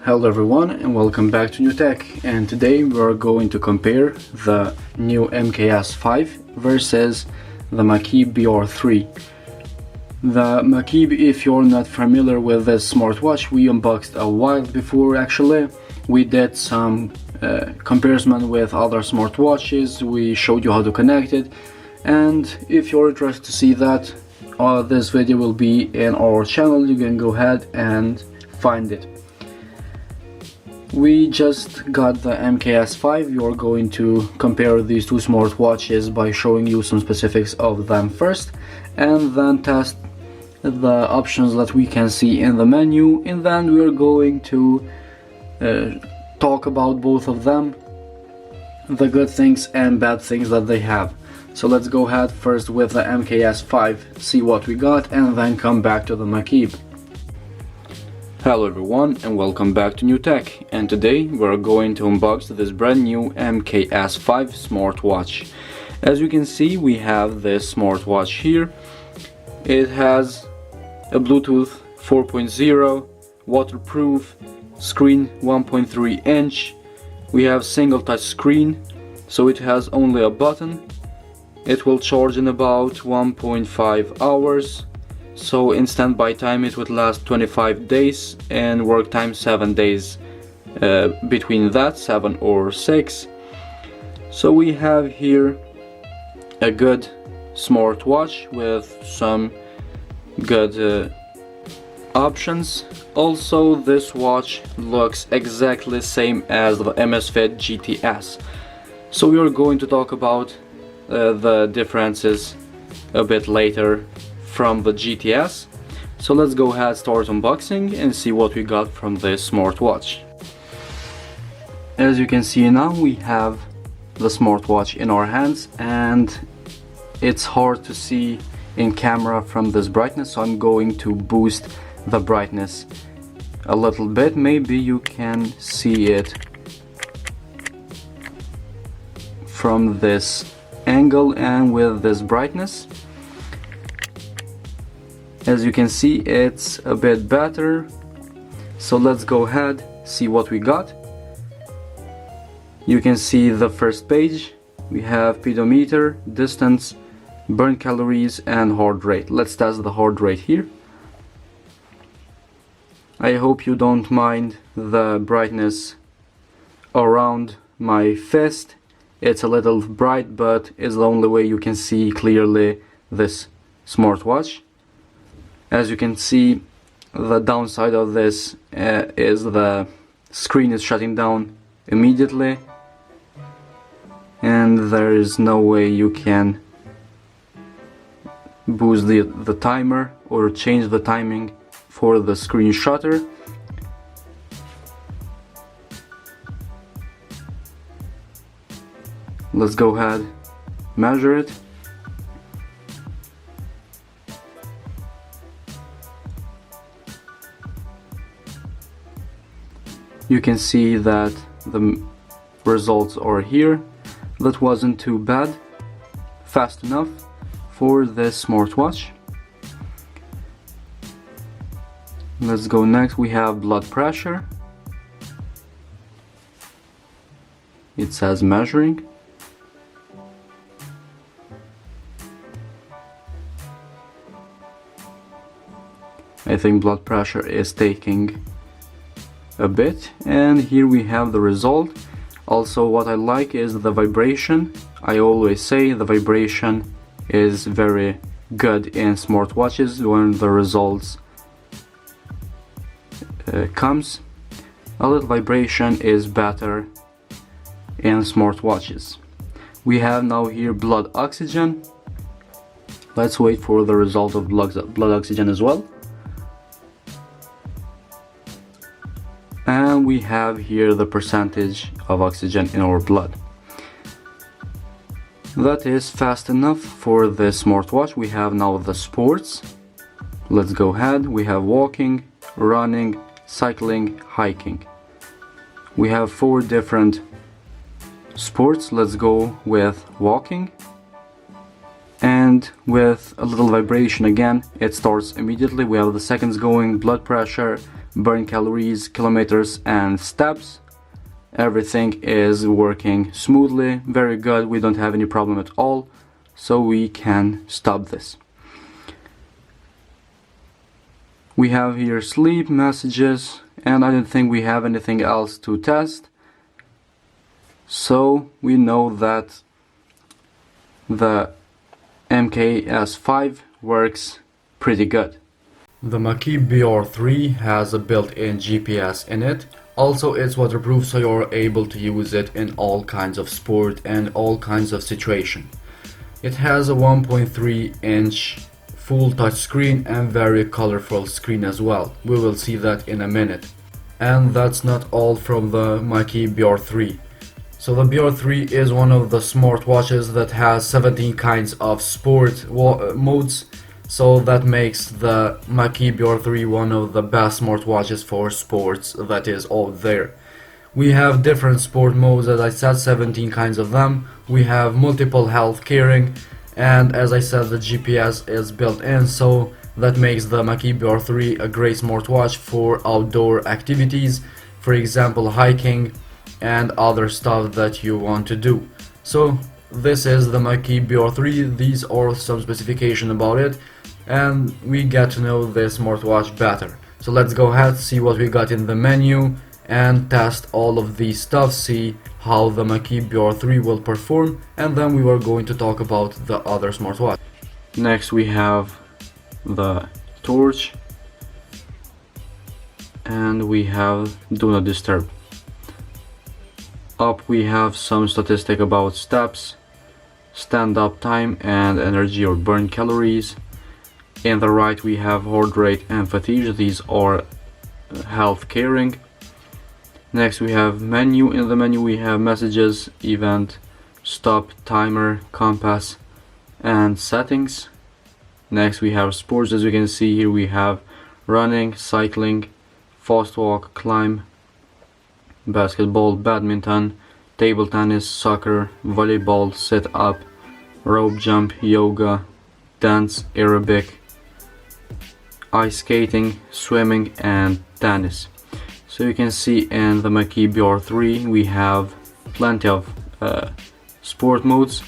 Hello everyone and welcome back to New Tech, and today we're going to compare the new MKS5 versus the Makibes BR3. The Makibes, if you're not familiar with this smartwatch, we unboxed a while before actually. We did some comparison with other smartwatches, we showed you how to connect it, and if you're interested to see that, this video will be in our channel. You can go ahead and find it. We just got the MKS5. You're going to compare these two smartwatches by showing you some specifics of them first, and then test the options that we can see in the menu, and then we're going to talk about both of them, the good things and bad things that they have. So let's go ahead first with the MKS5, see what we got, and then come back to the Makibes. Hello everyone and welcome back to New Tech, and today we're going to unbox this brand new MKS5 smartwatch. As you can see, we have this smartwatch here. It has a Bluetooth 4.0, waterproof, screen 1.3 inch. We have single touch screen, so it has only a button. It will charge in about 1.5 hours. So in standby time it would last 25 days and work time 7 days, between that 7 or 6. So we have here a good smartwatch with some good options. Also, this watch looks exactly the same as the MSFit GTS. So we are going to talk about the differences a bit later from the GTS. So let's go ahead, start unboxing and see what we got from this smartwatch. As you can see now, we have the smartwatch in our hands, and it's hard to see in camera from this brightness, so I'm going to boost the brightness a little bit. Maybe you can see it from this angle and with this brightness. As you can see, it's a bit better. So let's go ahead, see what we got. You can see the first page. We have pedometer, distance, burn calories and heart rate. Let's test the heart rate here. I hope you don't mind the brightness around my fist. It's a little bright, but it's the only way you can see clearly this smartwatch. As you can see, the downside of this is the screen is shutting down immediately, and there is no way you can boost the timer or change the timing for the screen shutter. Let's go ahead, measure it. You can see that the results are here. That wasn't too bad, fast enough for this smartwatch. Let's go next. We have blood pressure. It says measuring. I think blood pressure is taking a bit, and here we have the result. Also, what I like is the vibration. I always say the vibration is very good in smartwatches when the results comes. A little vibration is better in smartwatches. We have now here blood oxygen. Let's wait for the result of blood oxygen as well. And we have here the percentage of oxygen in our blood. That is fast enough for this smartwatch. We have now the sports. Let's go ahead. We have walking, running, cycling, hiking. We have 4 different sports. Let's go with walking. And with a little vibration again, it starts immediately. We have the seconds going, blood pressure, burn calories, kilometers and steps. Everything is working smoothly, very good, we don't have any problem at all, so we can stop this. We have here sleep, messages, and I don't think we have anything else to test, so we know that the MKS5 works pretty good. The Makibes BR3 has a built-in GPS in it. Also, it's waterproof, so you're able to use it in all kinds of sport and all kinds of situation. It has a 1.3-inch full touch screen and very colorful screen as well. We will see that in a minute. And that's not all from the Makibes BR3. So the BR3 is one of the smartwatches that has 17 kinds of sport modes. So that makes the Makibes BR3 one of the best smartwatches for sports that is out there. We have different sport modes, as I said, 17 kinds of them. We have multiple health caring, and as I said, the GPS is built in, so that makes the Makibes BR3 a great smartwatch for outdoor activities, for example hiking and other stuff that you want to do. So this is the Makibes BR3, these are some specifications about it, and we get to know this smartwatch better. So let's go ahead, see what we got in the menu and test all of these stuff, see how the Makibes BR3 will perform, and then we were going to talk about the other smartwatch. Next we have the torch and we have do not disturb. Up we have some statistic about steps, stand up time and energy or burn calories. In the right we have heart rate and fatigue, these are health caring. Next we have menu. In the menu we have messages, event, stop, timer, compass and settings. Next we have sports. As you can see here we have running, cycling, fast walk, climb, basketball, badminton, table tennis, soccer, volleyball, sit up, rope jump, yoga, dance, aerobic, ice skating, swimming and tennis. So you can see in the Makibes BR3 we have plenty of sport modes,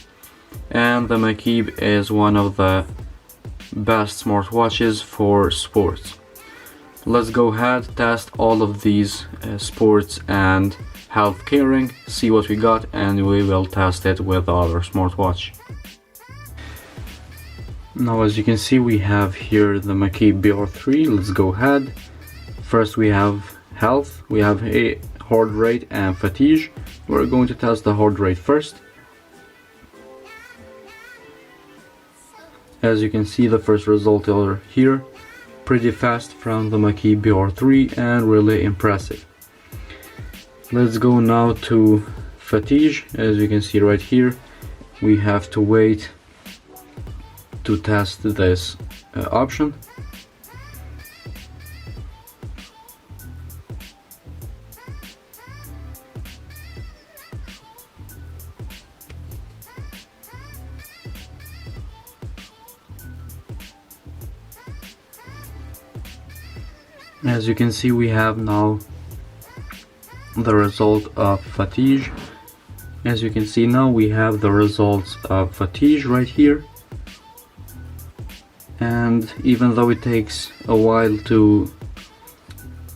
and the Makibes is one of the best smartwatches for sports. Let's go ahead, test all of these sports and health caring, see what we got, and we will test it with our smartwatch. Now as you can see we have here the Makibes BR3. Let's go ahead. First we have health, we have a heart rate and fatigue. We're going to test the heart rate first. As you can see the first result are here, pretty fast from the Makibes BR3 and really impressive. Let's go now to fatigue. As you can see right here we have to wait to test this option. As you can see we have now the result of fatigue. As you can see now we have the results of fatigue right here, and even though it takes a while to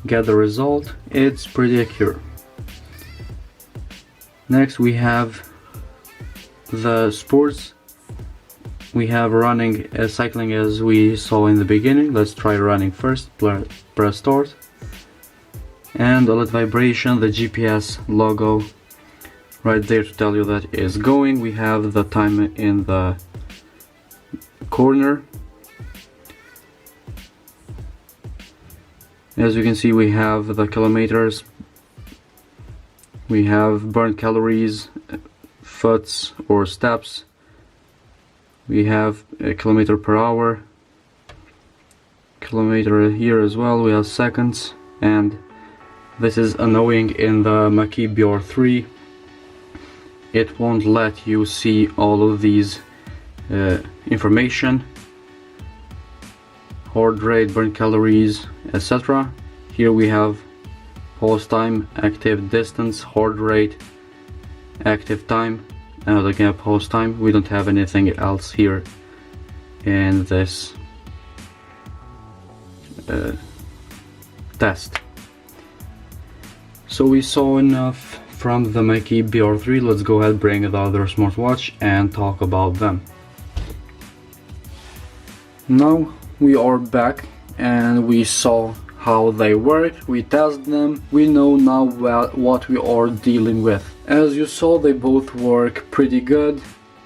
get the result, it's pretty accurate. Next we have the sports. We have running, cycling as we saw in the beginning. Let's try running first. Press start, and alert vibration, the GPS logo right there to tell you that is going. We have the time in the corner. As you can see we have the kilometers, we have burned calories, foots or steps, we have a kilometer per hour, kilometer here as well, we have seconds. And this is annoying in the Makibes BR3, it won't let you see all of these information, heart rate, burn calories, etc. Here we have pause time, active distance, heart rate, active time, and again pause time. We don't have anything else here in this test. So we saw enough from the Makibes BR3. Let's go ahead, bring the other smartwatch and talk about them. Now we are back and we saw how they work, we test them, we know now what we are dealing with. As you saw, they both work pretty good.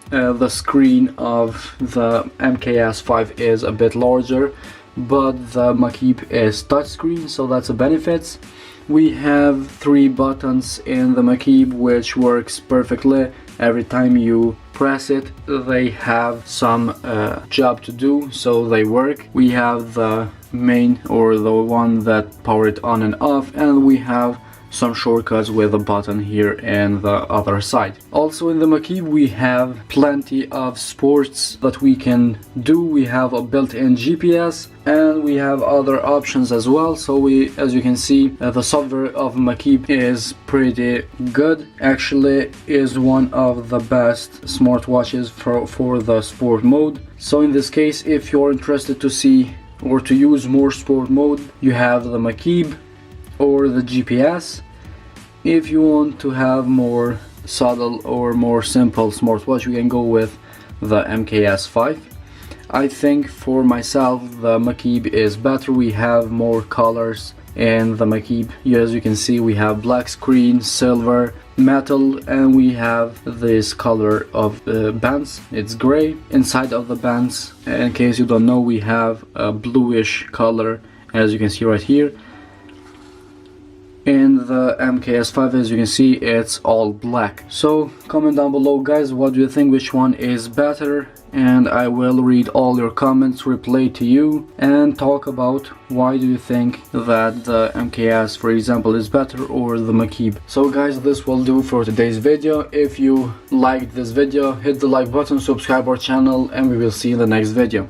The screen of the MKS5 is a bit larger, but the Makibes is touchscreen, so that's a benefit. We have 3 buttons in the Makibes, which works perfectly. Every time you press it, they have some job to do, so they work. We have the main, or the one that power it on and off, and we have some shortcuts with a button here and the other side. Also in the Makibes we have plenty of sports that we can do. We have a built-in GPS and we have other options as well. So as you can see, the software of Makibes is pretty good. Actually is one of the best smartwatches for the sport mode. So in this case, if you're interested to see or to use more sport mode, you have the Makibes or the GPS. If you want to have more subtle or more simple smartwatch, you can go with the MKS5. I think for myself the Makibes is better. We have more colors in the Makibes. As you can see, we have black screen, silver, metal, and we have this color of bands. It's gray. Inside of the bands, in case you don't know, we have a bluish color, as you can see right here. In the MKS5, as you can see, it's all black. So comment down below, guys, what do you think, which one is better, and I will read all your comments, reply to you, and talk about why do you think that the MKS, for example, is better, or the Makibes. So guys, this will do for today's video. If you liked this video, hit the like button, subscribe our channel, and we will see you in the next video.